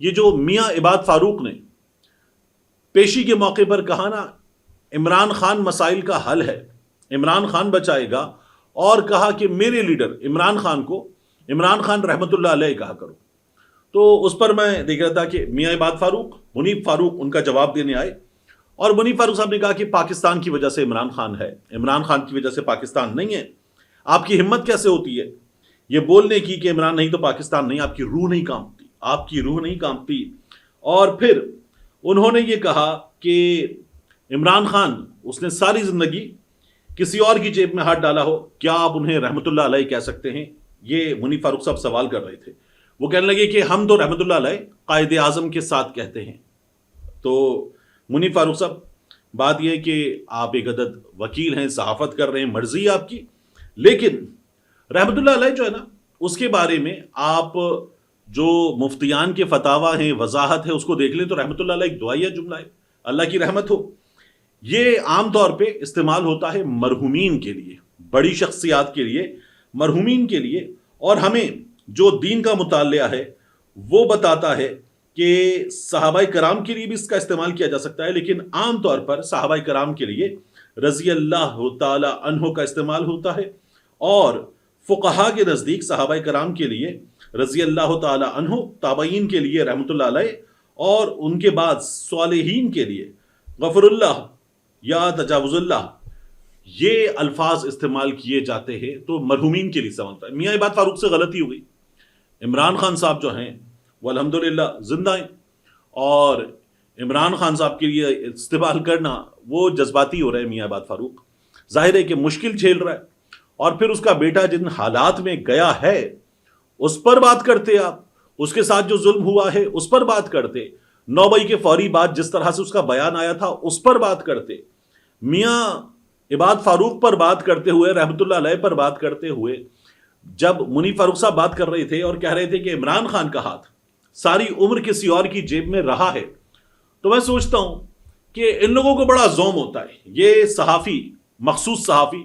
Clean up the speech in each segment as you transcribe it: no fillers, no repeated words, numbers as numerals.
یہ جو میاں عباد فاروق نے پیشی کے موقع پر کہا نا عمران خان مسائل کا حل ہے، عمران خان بچائے گا، اور کہا کہ میرے لیڈر عمران خان کو عمران خان رحمت اللہ علیہ کہا کرو، تو اس پر میں دیکھ رہا تھا کہ میاں عباد فاروق، منیب فاروق ان کا جواب دینے آئے، اور منیب فاروق صاحب نے کہا کہ پاکستان کی وجہ سے عمران خان ہے، عمران خان کی وجہ سے پاکستان نہیں ہے۔ آپ کی ہمت کیسے ہوتی ہے یہ بولنے کی کہ عمران نہیں تو پاکستان نہیں؟ آپ کی روح نہیں کانپتی، آپ کی روح نہیں کانپتی۔ اور پھر انہوں نے یہ کہا کہ عمران خان اس نے ساری زندگی کسی اور کی جیب میں ہاتھ ڈالا ہو، کیا آپ انہیں رحمت اللہ علیہ کہہ سکتے ہیں؟ یہ منیب فاروق صاحب سوال کر رہے تھے۔ وہ کہنے لگے کہ ہم تو رحمت اللہ علیہ قائد اعظم کے ساتھ کہتے ہیں۔ تو منیب فاروق صاحب بات یہ ہے کہ آپ ایک عدد وکیل ہیں، صحافت کر رہے ہیں، مرضی ہے آپ کی، لیکن رحمت اللہ علیہ جو ہے نا اس کے بارے میں آپ جو مفتیان کے فتاوی ہیں، وضاحت ہے، اس کو دیکھ لیں تو رحمت اللہ علیہ ایک دعائیہ جملہ ہے، اللہ کی رحمت ہو۔ یہ عام طور پہ استعمال ہوتا ہے مرحومین کے لیے، بڑی شخصیات کے لیے، مرحومین کے لیے، اور ہمیں جو دین کا مطالعہ ہے وہ بتاتا ہے کہ صحابہ کرام کے لیے بھی اس کا استعمال کیا جا سکتا ہے، لیکن عام طور پر صحابہ کرام کے لیے رضی اللہ تعالی عنہ کا استعمال ہوتا ہے، اور فقہا کے نزدیک صحابہ کرام کے لیے رضی اللہ تعالی عنہ، تابعین کے لیے رحمت اللہ علیہ، اور ان کے بعد صالحین کے لیے غفر اللہ یا تجاوز اللہ، یہ الفاظ استعمال کیے جاتے ہیں، تو مرحومین کے لیے استعمال ہوتا ہے۔ میاں عباد فاروق سے غلطی ہو گئی، عمران خان صاحب جو ہیں وہ الحمدللہ زندہ ہیں، اور عمران خان صاحب کے لیے استعمال کرنا وہ جذباتی ہو رہے ہیں۔ میاں عباد فاروق ظاہر ہے کہ مشکل جھیل رہا ہے، اور پھر اس کا بیٹا جن حالات میں گیا ہے اس پر بات کرتے، آپ اس کے ساتھ جو ظلم ہوا ہے اس پر بات کرتے، 9 مئی کے فوری بعد جس طرح سے اس کا بیان آیا تھا اس پر بات کرتے، میاں عباد فاروق پر بات کرتے ہوئے، رحمت اللہ علیہ پر بات کرتے ہوئے، جب منیب فاروق صاحب بات کر رہے تھے اور کہہ رہے تھے کہ عمران خان کا ہاتھ ساری عمر کسی اور کی جیب میں رہا ہے، تو میں سوچتا ہوں کہ ان لوگوں کو بڑا زوم ہوتا ہے۔ یہ صحافی، مخصوص صحافی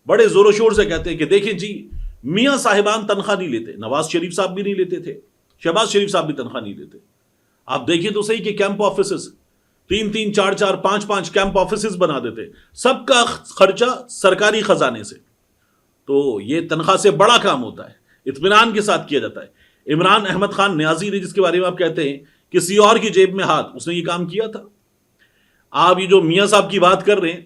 بڑے زور و شور سے کہتے ہیں کہ دیکھیں جی میاں صاحبان تنخواہ نہیں لیتے، نواز شریف صاحب بھی نہیں لیتے تھے، شہباز شریف صاحب بھی تنخواہ نہیں لیتے۔ آپ دیکھیں تو صحیح کہ کیمپ آفیسز 3 4 5 کیمپ آفیسز بنا دیتے، سب کا خرچہ سرکاری خزانے سے، تو یہ تنخواہ سے بڑا کام ہوتا ہے، اطمینان کے ساتھ کیا جاتا ہے۔ عمران احمد خان نیازی نے جس کے بارے میں آپ کہتے ہیں کسی اور کی جیب میں ہاتھ، اس نے یہ کام کیا تھا۔ آپ یہ جو میاں صاحب کی بات کر رہے ہیں،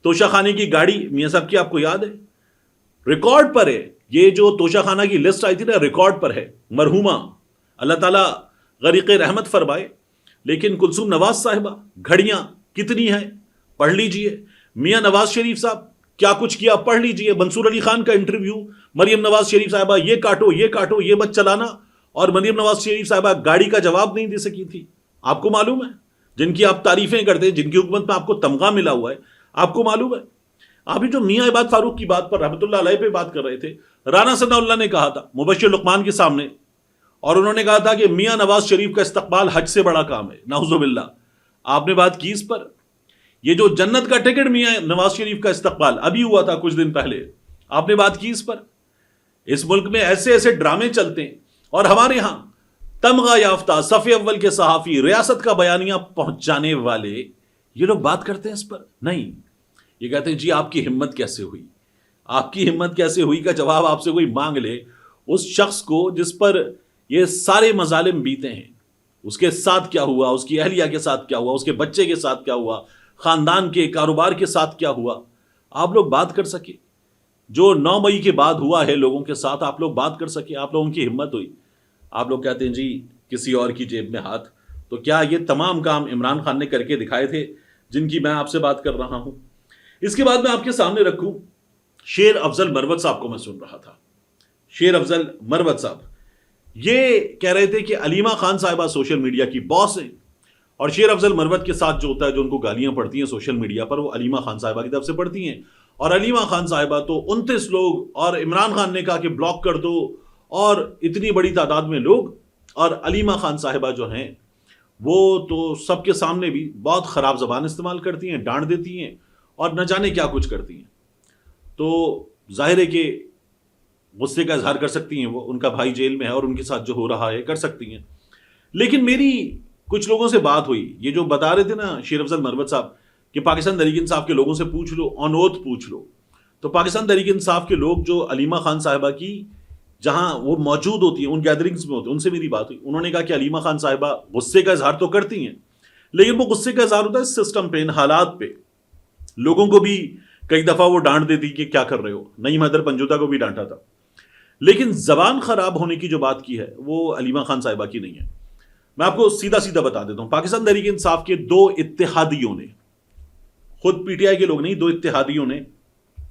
توشہ خانے کی گاڑی میاں صاحب کی آپ کو یاد ہے؟ ریکارڈ پر ہے، یہ جو توشہ خانہ کی لسٹ آئی تھی نا ریکارڈ پر ہے، مرحومہ اللہ تعالیٰ غریق رحمت فرمائے، لیکن کلثوم نواز صاحبہ گھڑیاں کتنی ہیں پڑھ لیجئے، میاں نواز شریف صاحب کیا کچھ کیا پڑھ لیجئے، منصور علی خان کا انٹرویو، مریم نواز شریف صاحبہ یہ کاٹو یہ کاٹو یہ مت چلانا، اور مریم نواز شریف صاحبہ گاڑی کا جواب نہیں دے سکی تھی۔ آپ کو معلوم ہے جن کی آپ تعریفیں کرتے ہیں، جن کی حکومت میں آپ کو تمغہ ملا ہوا ہے، آپ کو معلوم ہے۔ آپ جو میاں عباد فاروق کی بات پر رحمت اللہ علیہ پہ بات کر رہے تھے، رانا ثناء اللہ نے کہا تھا مبشر لقمان کے سامنے، اور انہوں نے کہا تھا کہ میاں نواز شریف کا استقبال حج سے بڑا کام ہے، نعوذ باللہ۔ آپ نے بات کی اس پر، یہ جو جنت کا ٹکٹ میاں نواز شریف کا استقبال ابھی ہوا تھا کچھ دن پہلے، آپ نے بات کی اس پر۔ اس ملک میں ایسے ایسے ڈرامے چلتے ہیں، اور ہمارے ہاں تمغہ یافتہ صف اول کے صحافی، ریاست کا بیانیہ پہنچانے والے، یہ لوگ بات کرتے ہیں اس پر نہیں، یہ کہتے ہیں جی آپ کی ہمت کیسے ہوئی، آپ کی ہمت کیسے ہوئی کا جواب آپ سے کوئی مانگ لے، اس شخص کو جس پر یہ سارے مظالم بیتے ہیں، اس کے ساتھ کیا ہوا، اس کی اہلیہ کے ساتھ کیا ہوا، اس کے بچے کے ساتھ کیا ہوا، خاندان کے کاروبار کے ساتھ کیا ہوا، آپ لوگ بات کر سکے۔ جو 9 مئی کے بعد ہوا ہے لوگوں کے ساتھ، آپ لوگ بات کر سکے، آپ لوگوں کی ہمت ہوئی۔ آپ لوگ کہتے ہیں جی کسی اور کی جیب میں ہاتھ، تو کیا یہ تمام کام عمران خان نے کر کے دکھائے تھے جن کی میں آپ سے بات کر رہا ہوں؟ اس کے بعد میں آپ کے سامنے رکھوں، شیر افضل مروت صاحب کو میں سن رہا تھا، شیر افضل مروت صاحب یہ کہہ رہے تھے کہ علیمہ خان صاحبہ سوشل میڈیا کی باس ہیں، اور شیر افضل مروت کے ساتھ جو ہوتا ہے، جو ان کو گالیاں پڑتی ہیں سوشل میڈیا پر، وہ علیمہ خان صاحبہ کی طرف سے پڑتی ہیں، اور علیمہ خان صاحبہ تو 29 لوگ، اور عمران خان نے کہا کہ بلاک کر دو، اور اتنی بڑی تعداد میں لوگ، اور علیمہ خان صاحبہ جو ہیں وہ تو سب کے سامنے بھی بہت خراب زبان استعمال کرتی ہیں، ڈانٹ دیتی ہیں، اور نہ جانے کیا کچھ کرتی ہیں۔ تو ظاہر ہے کہ غصے کا اظہار کر سکتی ہیں، وہ ان کا بھائی جیل میں ہے اور ان کے ساتھ جو ہو رہا ہے کر سکتی ہیں، لیکن میری کچھ لوگوں سے بات ہوئی، یہ جو بتا رہے تھے نا شیر افضل مروت صاحب کہ پاکستان تحریک انصاف کے لوگوں سے پوچھ لو، آن اوتھ پوچھ لو، تو پاکستان تحریک انصاف کے لوگ جو علیمہ خان صاحبہ کی جہاں وہ موجود ہوتی ہیں ان گیدرنگز میں ہوتے ہیں، ان سے میری بات ہوئی، انہوں نے کہا کہ علیمہ خان صاحبہ غصے کا اظہار تو کرتی ہیں، لیکن وہ غصے کا اظہار ہوتا ہے سسٹم پہ، ان حالات پہ. لوگوں کو بھی کئی دفعہ وہ ڈانٹ دیتی کہ کیا کر رہے ہو، نعیم حیدر پنجوتا کو بھی ڈانٹا تھا. لیکن زبان خراب ہونے کی جو بات کی ہے وہ علیمہ خان صاحبہ کی نہیں ہے. میں آپ کو سیدھا سیدھا بتا دیتا ہوں، پاکستان تحریک انصاف کے دو اتحادیوں نے، خود پی ٹی آئی کے لوگ نہیں، دو اتحادیوں نے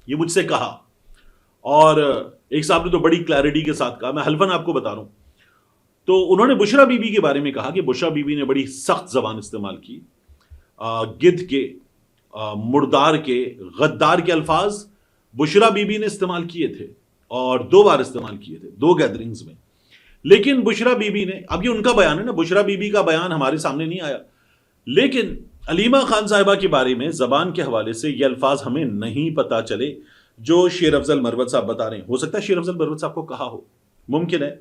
یہ مجھ سے کہا، اور ایک صاحب نے تو بڑی کلیئرٹی کے ساتھ کہا، میں حلفاً آپ کو بتا رہا ہوں. تو انہوں نے بشرا بی بی کے بارے میں کہا کہ بشرا بی بی نے بڑی سخت زبان استعمال کی، گدھ کے، مردار کے، غدار کے الفاظ بشرا بی بی نے استعمال کیے تھے، اور 2 بار استعمال کیے تھے 2 گیدرنگز میں. لیکن بشرا بی بی نے، اب یہ ان کا بیان ہے نا، بشرا بی بی کا بیان ہمارے سامنے نہیں آیا، لیکن علیمہ خان صاحبہ کے بارے میں زبان کے حوالے سے یہ الفاظ ہمیں نہیں پتا چلے جو شیر افضل مروت صاحب بتا رہے ہیں. ہو سکتا ہے شیر افضل مروت صاحب کو کہا ہو، ممکن ہے،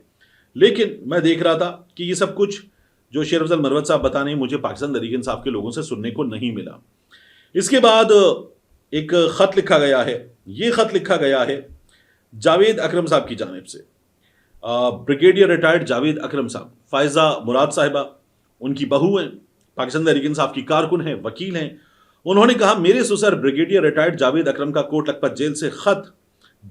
لیکن میں دیکھ رہا تھا کہ یہ سب کچھ جو شیر افضل مروت صاحب بتا رہے ہیں مجھے پاکستان تحریک انصاف کے لوگوں سے سننے کو نہیں ملا. اس کے بعد ایک خط لکھا گیا ہے، یہ خط لکھا گیا ہے جاوید اکرم صاحب کی جانب سے، بریگیڈیئر ریٹائرڈ جاوید اکرم صاحب، فائزہ مراد صاحبہ ان کی بہو ہیں، پاکستان تحریک انصاف کی کارکن ہیں، وکیل ہیں. انہوں نے کہا میرے سسر بریگیڈیئر ریٹائرڈ جاوید اکرم کا کوٹ لکھپت جیل سے خط،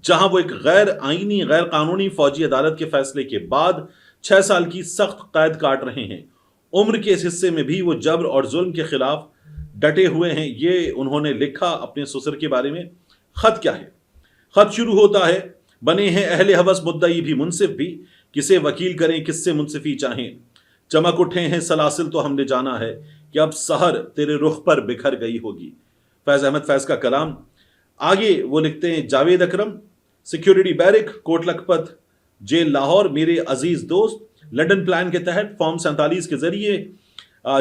جہاں وہ ایک غیر آئینی غیر قانونی فوجی عدالت کے فیصلے کے بعد 6 سال کی سخت قید کاٹ رہے ہیں، عمر کے اس حصے میں بھی وہ جبر اور ظلم کے خلاف ڈٹے ہوئے ہیں. یہ انہوں نے لکھا اپنے سسر کے بارے میں. خط کیا ہے؟ خط شروع ہوتا ہے، بنے ہیں اہل ہوس مدعی بھی منصف بھی، کسے وکیل کریں کس سے منصفی چاہیں، چمک اٹھے ہیں سلاسل تو ہم نے جانا ہے کہ اب سحر تیرے رخ پر بکھر گئی ہوگی. فیض احمد فیض کا کلام. آگے وہ لکھتے ہیں جاوید اکرم، security barrack, Kot Lakhpat jail Lahore. میرے عزیز دوست، لنڈن پلان کے تحت فارم 47 کے ذریعے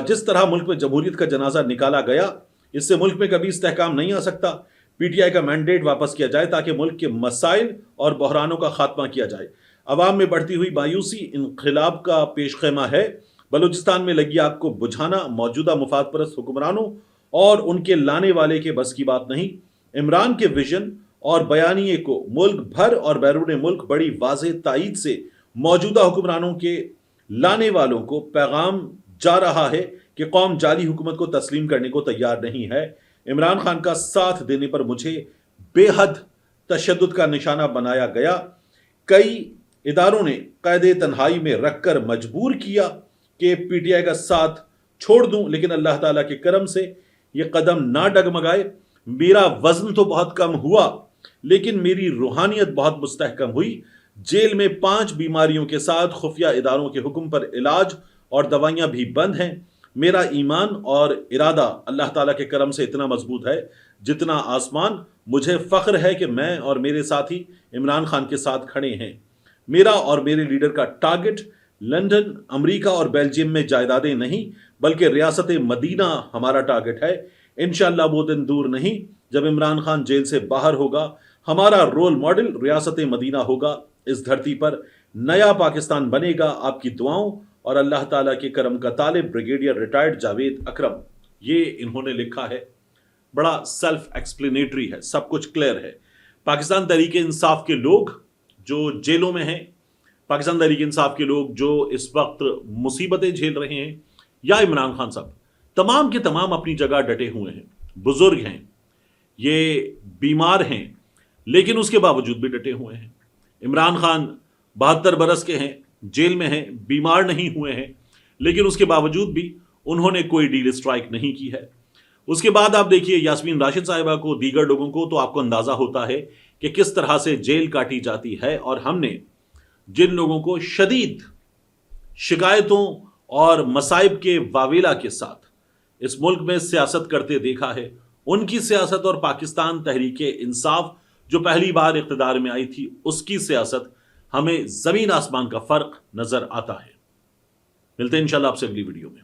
جس طرح ملک میں جمہوریت کا جنازہ نکالا گیا، اس سے ملک میں کبھی استحکام نہیں آ سکتا. پی ٹی آئی کا مینڈیٹ واپس کیا جائے تاکہ ملک کے مسائل اور بحرانوں کا خاتمہ کیا جائے. عوام میں بڑھتی ہوئی مایوسی انقلاب کا پیش خیمہ ہے. بلوچستان میں لگی آگ کو بجھانا موجودہ مفاد پرست حکمرانوں اور ان کے لانے والے کے بس کی بات نہیں. عمران کے ویژن اور بیانیے کو ملک بھر اور بیرون ملک بڑی واضح تائید سے موجودہ حکمرانوں کے لانے والوں کو پیغام جا رہا ہے کہ قوم جعلی حکومت کو تسلیم کرنے کو تیار نہیں ہے. عمران خان کا ساتھ دینے پر مجھے بے حد تشدد کا نشانہ بنایا گیا. کئی اداروں نے قید تنہائی میں رکھ کر مجبور کیا کہ پی ٹی آئی کا ساتھ چھوڑ دوں، لیکن اللہ تعالیٰ کے کرم سے یہ قدم نہ ڈگمگائے. میرا وزن تو بہت کم ہوا لیکن میری روحانیت بہت مستحکم ہوئی. جیل میں 5 بیماریوں کے ساتھ خفیہ اداروں کے حکم پر علاج اور دوائیاں بھی بند ہیں. میرا ایمان اور ارادہ اللہ تعالیٰ کے کرم سے اتنا مضبوط ہے جتنا آسمان. مجھے فخر ہے کہ میں اور میرے ساتھی عمران خان کے ساتھ کھڑے ہیں. میرا اور میرے لیڈر کا ٹارگٹ لندن، امریکہ اور بیلجیم میں جائیدادیں نہیں بلکہ ریاست مدینہ ہمارا ٹارگٹ ہے. انشاءاللہ وہ دن دور نہیں جب عمران خان جیل سے باہر ہوگا. ہمارا رول ماڈل ریاست مدینہ ہوگا. اس دھرتی پر نیا پاکستان بنے گا آپ کی دعاؤں اور اللہ تعالیٰ کے کرم کا طالب بریگیڈیئر ریٹائرڈ جاوید اکرم. یہ انہوں نے لکھا ہے، بڑا سیلف ایکسپلینیٹری ہے، سب کچھ کلیئر ہے. پاکستان تحریک انصاف کے لوگ جو جیلوں میں ہیں، پاکستان تحریک انصاف کے لوگ جو اس وقت مصیبتیں جھیل رہے ہیں، یا عمران خان صاحب، تمام کے تمام اپنی جگہ ڈٹے ہوئے ہیں. بزرگ ہیں، یہ بیمار ہیں، لیکن اس کے باوجود بھی ڈٹے ہوئے ہیں. عمران خان 72 برس کے ہیں، جیل میں ہیں، بیمار نہیں ہوئے ہیں، لیکن اس کے باوجود بھی انہوں نے کوئی ڈیل اسٹرائک نہیں کی ہے. اس کے بعد آپ دیکھیے یاسمین راشد صاحبہ کو، دیگر لوگوں کو، تو آپ کو اندازہ ہوتا ہے کہ کس طرح سے جیل کاٹی جاتی ہے. اور ہم نے جن لوگوں کو شدید شکایتوں اور مصائب کے واویلا کے ساتھ اس ملک میں سیاست کرتے دیکھا ہے، ان کی سیاست اور پاکستان تحریک انصاف جو پہلی بار اقتدار میں آئی تھی اس کی سیاست ہمیں زمین آسمان کا فرق نظر آتا ہے. ملتے ہیں انشاءاللہ آپ سے اگلی ویڈیو میں.